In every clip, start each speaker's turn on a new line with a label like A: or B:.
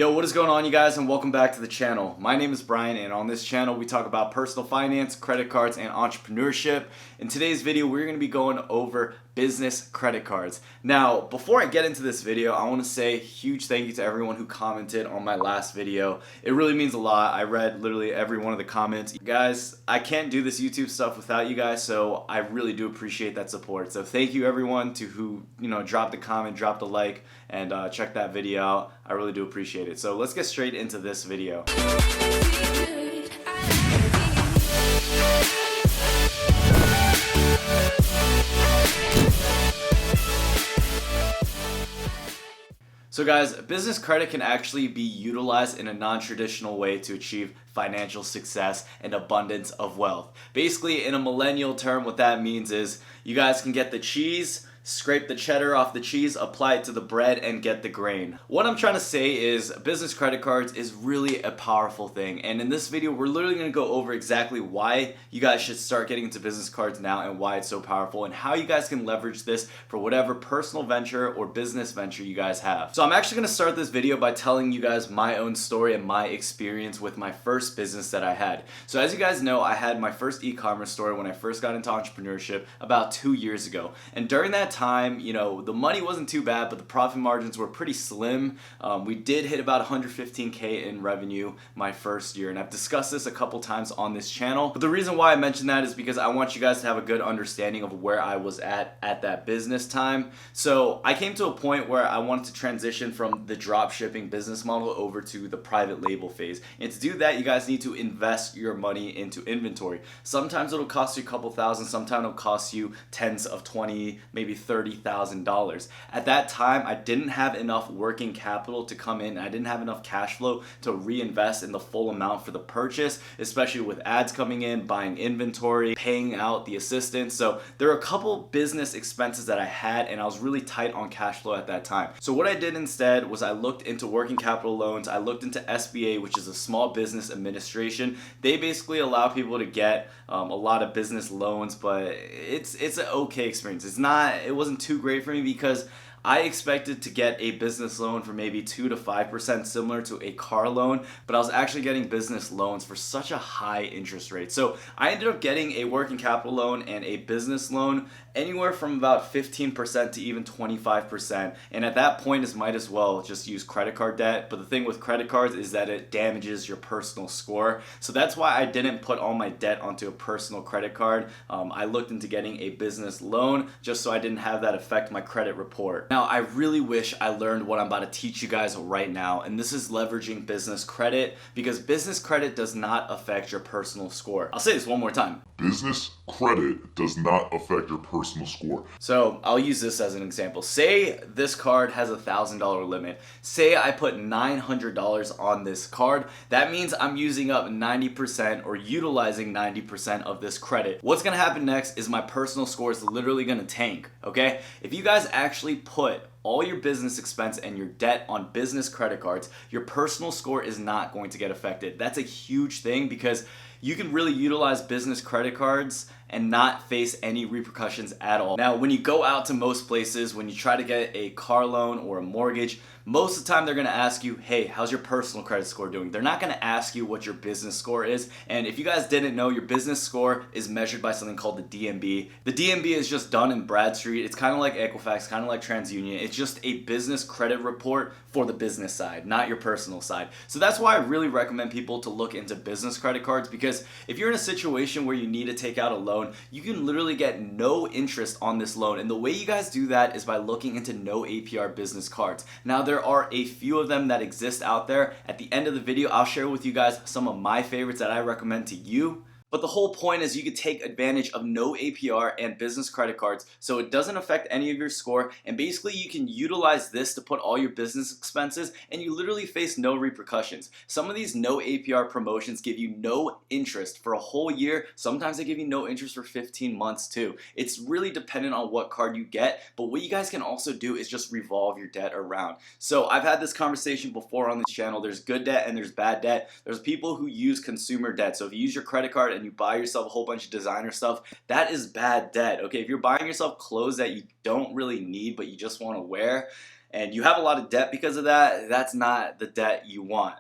A: Yo, what is going on, you guys, and welcome back to the channel. My name is Brian, and on this channel we talk about personal finance, credit cards, and entrepreneurship. In today's video, we're going to be going over business credit cards. Now, before I get into this video, I want to say a huge thank you to everyone who commented on my last video. It really means a lot. I read literally every one of the comments. Guys, I can't do this YouTube stuff without you guys, so I really do appreciate that support. So thank you everyone to who, dropped a comment, dropped a like, and check that video out. I really do appreciate it. So let's get straight into this video. So guys, business credit can actually be utilized in a non-traditional way to achieve financial success and abundance of wealth. Basically, in a millennial term, what that means is you guys can get the cheese, scrape the cheddar off the cheese, apply it to the bread, and get the grain. What I'm trying to say is business credit cards is really a powerful thing, and in this video we're literally going to go over exactly why you guys should start getting into business cards now and why it's so powerful and how you guys can leverage this for whatever personal venture or business venture you guys have. So I'm actually going to start this video by telling you guys my own story and my experience with my first business that I had. So as you guys know, I had my first e-commerce store when I first got into entrepreneurship about 2 years ago, and during that time, the money wasn't too bad, but the profit margins were pretty slim. We did hit about 115K in revenue my first year, and I've discussed this a couple times on this channel. But the reason why I mention that is because I want you guys to have a good understanding of where I was at that business time. So I came to a point where I wanted to transition from the drop shipping business model over to the private label phase. And to do that, you guys need to invest your money into inventory. Sometimes it'll cost you a couple thousand, sometimes it'll cost you tens of 20, maybe $30,000. At that time, I didn't have enough working capital to come in. I didn't have enough cash flow to reinvest in the full amount for the purchase, especially with ads coming in, buying inventory, paying out the assistants. So there are a couple business expenses that I had, and I was really tight on cash flow at that time. So what I did instead was I looked into working capital loans. I looked into SBA, which is a small business administration. They basically allow people to get a lot of business loans, but it's an okay experience. It wasn't too great for me because I expected to get a business loan for maybe 2 to 5%, similar to a car loan, but I was actually getting business loans for such a high interest rate. So I ended up getting a working capital loan and a business loan anywhere from about 15% to even 25. And at that point, it might as well just use credit card debt. But the thing with credit cards is that it damages your personal score. So that's why I didn't put all my debt onto a personal credit card. I looked into getting a business loan just so I didn't have that affect my credit report. Now, I really wish I learned what I'm about to teach you guys right now, and this is leveraging business credit, because business credit does not affect your personal score. I'll say this one more time.
B: Business credit does not affect your personal score.
A: So I'll use this as an example. Say this card has a $1,000 limit. Say I put $900 on this card. That means I'm using up 90% or utilizing 90% of this credit. What's gonna happen next is my personal score is literally gonna tank, okay? If you guys actually put all your business expense and your debt on business credit cards, your personal score is not going to get affected. That's a huge thing because you can really utilize business credit cards and not face any repercussions at all. Now, when you go out to most places, when you try to get a car loan or a mortgage, most of the time they're gonna ask you, hey, how's your personal credit score doing? They're not gonna ask you what your business score is. And if you guys didn't know, your business score is measured by something called the DMB. The DMB is just done in Bradstreet. It's kind of like Equifax, kind of like TransUnion. It's just a business credit report for the business side, not your personal side. So that's why I really recommend people to look into business credit cards, because if you're in a situation where you need to take out a loan, you can literally get no interest on this loan. And the way you guys do that is by looking into no APR business cards. Now, there are a few of them that exist out there. At the end of the video, I'll share with you guys some of my favorites that I recommend to you. But the whole point is you can take advantage of no APR and business credit cards so it doesn't affect any of your score, and basically you can utilize this to put all your business expenses and you literally face no repercussions. Some of these no APR promotions give you no interest for a whole year. Sometimes they give you no interest for 15 months too. It's really dependent on what card you get, but what you guys can also do is just revolve your debt around. So I've had this conversation before on this channel. There's good debt and there's bad debt. There's people who use consumer debt. So if you use your credit card and you buy yourself a whole bunch of designer stuff, that is bad debt. Okay, if you're buying yourself clothes that you don't really need but you just want to wear, and you have a lot of debt because of that, that's not the debt you want.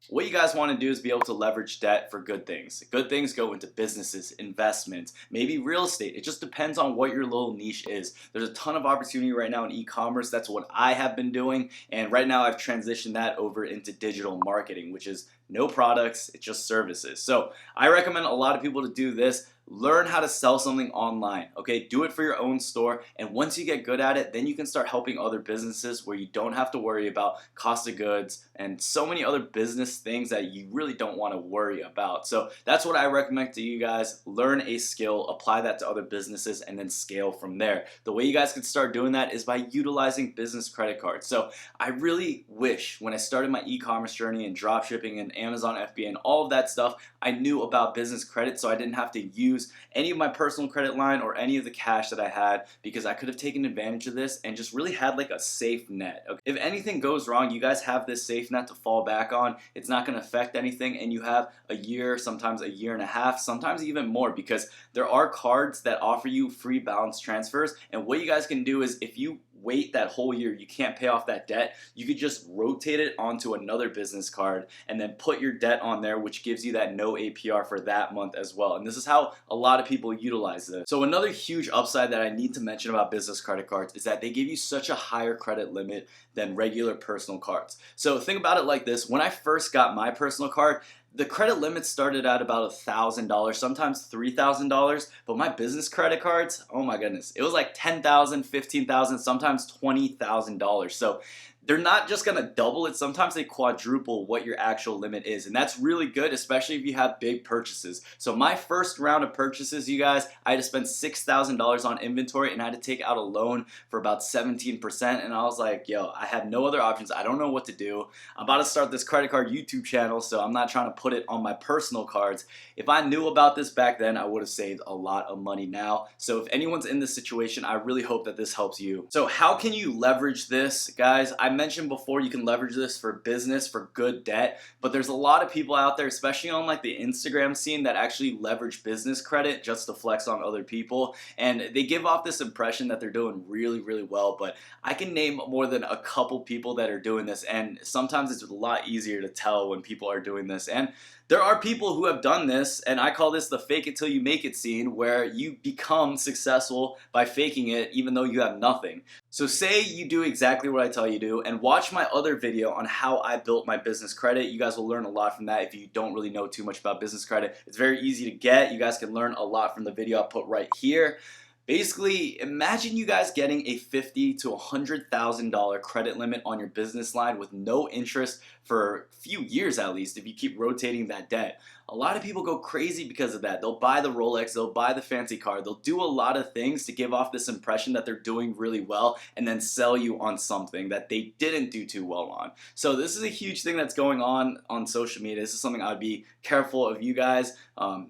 A: What you guys want to do is be able to leverage debt for good things. Good things go into businesses, investments, maybe real estate. It just depends on what your little niche is. There's a ton of opportunity right now in e-commerce. That's what I have been doing. And right now I've transitioned that over into digital marketing, which is no products, it's just services. So I recommend a lot of people to do this. Learn how to sell something online, okay? Do it for your own store, and once you get good at it, then you can start helping other businesses where you don't have to worry about cost of goods and so many other business things that you really don't want to worry about. So that's what I recommend to you guys. Learn a skill, apply that to other businesses, and then scale from there. The way you guys can start doing that is by utilizing business credit cards. So I really wish when I started my e-commerce journey and dropshipping and Amazon FBA and all of that stuff, I knew about business credit so I didn't have to use any of my personal credit line or any of the cash that I had, because I could have taken advantage of this and just really had like a safe net. Okay? If anything goes wrong, you guys have this safe net to fall back on. It's not going to affect anything, and you have a year, sometimes a year and a half, sometimes even more, because there are cards that offer you free balance transfers. And what you guys can do is, if you wait that whole year, you can't pay off that debt, you could just rotate it onto another business card and then put your debt on there, which gives you that no APR for that month as well. And this is how a lot of people utilize this. So another huge upside that I need to mention about business credit cards is that they give you such a higher credit limit than regular personal cards. So think about it like this. When I first got my personal card, the credit limit started at about $1,000, sometimes $3,000, but my business credit cards, oh my goodness, it was like $10,000, $15,000, sometimes $20,000. So they're not just gonna double it, sometimes they quadruple what your actual limit is, and that's really good, especially if you have big purchases. So my first round of purchases, you guys, I had to spend $6,000 on inventory, and I had to take out a loan for about 17%, and I was like, yo, I have no other options, I don't know what to do. I'm about to start this credit card YouTube channel, so I'm not trying to put it on my personal cards. If I knew about this back then, I would have saved a lot of money now. So if anyone's in this situation, I really hope that this helps you. So how can you leverage this, guys? I mentioned before, you can leverage this for business, for good debt, but there's a lot of people out there, especially on like the Instagram scene, that actually leverage business credit just to flex on other people, and they give off this impression that they're doing really, really well, but I can name more than a couple people that are doing this, and sometimes it's a lot easier to tell when people are doing this. And there are people who have done this, and I call this the fake it till you make it scene, where you become successful by faking it even though you have nothing. So say you do exactly what I tell you to, and watch my other video on how I built my business credit. You guys will learn a lot from that if you don't really know too much about business credit. It's very easy to get. You guys can learn a lot from the video I'll put right here. Basically, imagine you guys getting a $50,000 to $100,000 credit limit on your business line with no interest for a few years at least if you keep rotating that debt. A lot of people go crazy because of that. They'll buy the Rolex, they'll buy the fancy car, they'll do a lot of things to give off this impression that they're doing really well and then sell you on something that they didn't do too well on. So this is a huge thing that's going on social media. This is something I'd be careful of, you guys.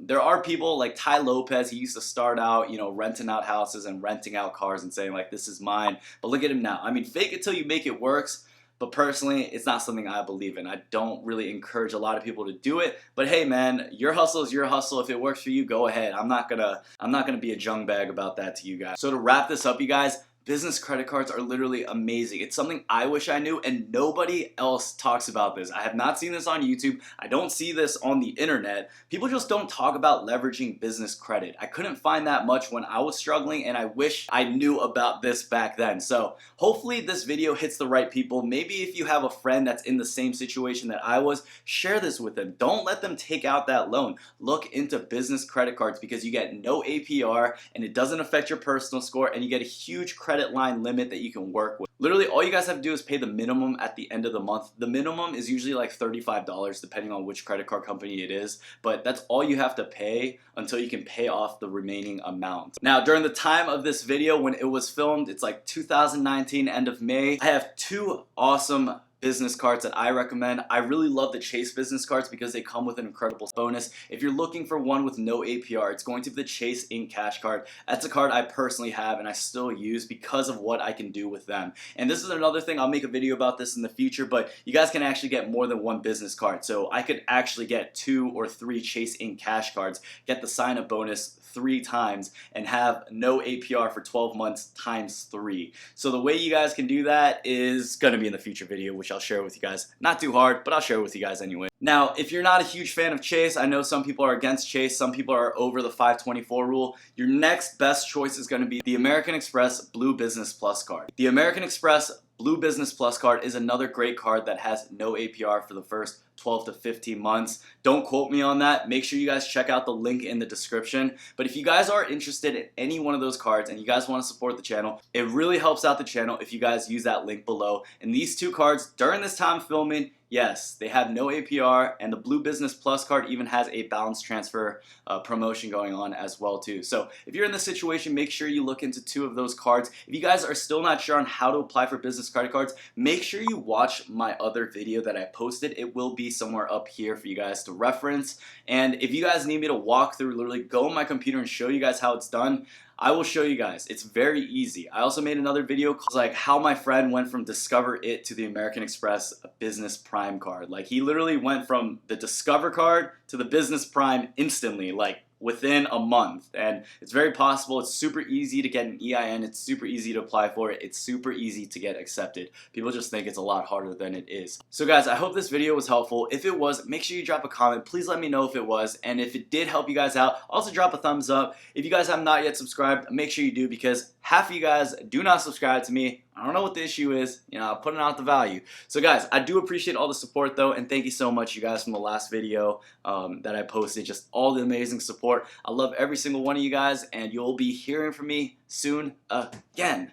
A: There are people like Ty Lopez. He used to start out, renting out houses and renting out cars and saying like, this is mine. But look at him now. I mean, fake it till you make it works. But personally, it's not something I believe in. I don't really encourage a lot of people to do it. But hey man, your hustle is your hustle. If it works for you, go ahead. I'm not gonna be a jung bag about that to you guys. So to wrap this up, you guys, business credit cards are literally amazing. It's something I wish I knew, and nobody else talks about this. I have not seen this on YouTube. I don't see this on the internet. People just don't talk about leveraging business credit. I couldn't find that much when I was struggling, and I wish I knew about this back then. So hopefully this video hits the right people. Maybe if you have a friend that's in the same situation that I was, share this with them. Don't let them take out that loan. Look into business credit cards because you get no APR and it doesn't affect your personal score, and you get a huge credit line limit that you can work with. Literally all you guys have to do is pay the minimum at the end of the month. The minimum is usually like $35 depending on which credit card company it is, but that's all you have to pay until you can pay off the remaining amount. Now during the time of this video when it was filmed, it's like 2019, end of May, I have two awesome business cards that I recommend. I really love the Chase business cards because they come with an incredible bonus. If you're looking for one with no APR, it's going to be the Chase in Cash card. That's a card I personally have and I still use because of what I can do with them. And this is another thing, I'll make a video about this in the future, but you guys can actually get more than one business card. So I could actually get 2 or 3 Chase in Cash cards, get the sign up bonus 3 times, and have no APR for 12 months times 3. So the way you guys can do that is going to be in the future video, which I'll share with you guys. Not too hard, but I'll share it with you guys anyway. Now, if you're not a huge fan of Chase, I know some people are against Chase, some people are over the 524 rule, your next best choice is going to be the American Express Blue Business Plus card. The American Express Blue Business Plus card is another great card that has no APR for the first 12 to 15 months. Don't quote me on that. Make sure you guys check out the link in the description. But if you guys are interested in any one of those cards and you guys want to support the channel, it really helps out the channel if you guys use that link below. And these 2 cards, during this time filming, yes, they have no APR, and the Blue Business Plus card even has a balance transfer promotion going on as well too. So if you're in this situation, make sure you look into 2 of those cards. If you guys are still not sure on how to apply for business credit cards, make sure you watch my other video that I posted. It will be somewhere up here for you guys to reference. And if you guys need me to walk through, literally go on my computer and show you guys how it's done, I will show you guys. It's very easy. I also made another video called like how my friend went from Discover It to the American Express Business Prime card. Like he literally went from the Discover card to the Business Prime instantly, like within a month. And it's very possible. It's super easy to get an EIN. It's super easy to apply for it. It's super easy to get accepted. People just think it's a lot harder than it is. So guys, I hope this video was helpful. If it was, make sure you drop a comment. Please let me know if it was. And if it did help you guys out, also drop a thumbs up. If you guys have not yet subscribed, make sure you do, because half of you guys do not subscribe to me. I don't know what the issue is, you know, I'm putting out the value. So guys, I do appreciate all the support though, and thank you so much you guys from the last video that I posted, just all the amazing support. I love every single one of you guys, and you'll be hearing from me soon again.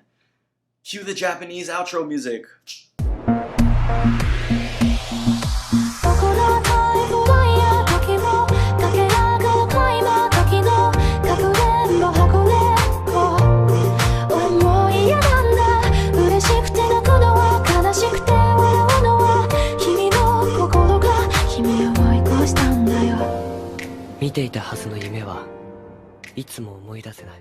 A: Cue the Japanese outro music.
C: 「見ていたはずの夢はいつも思い出せない」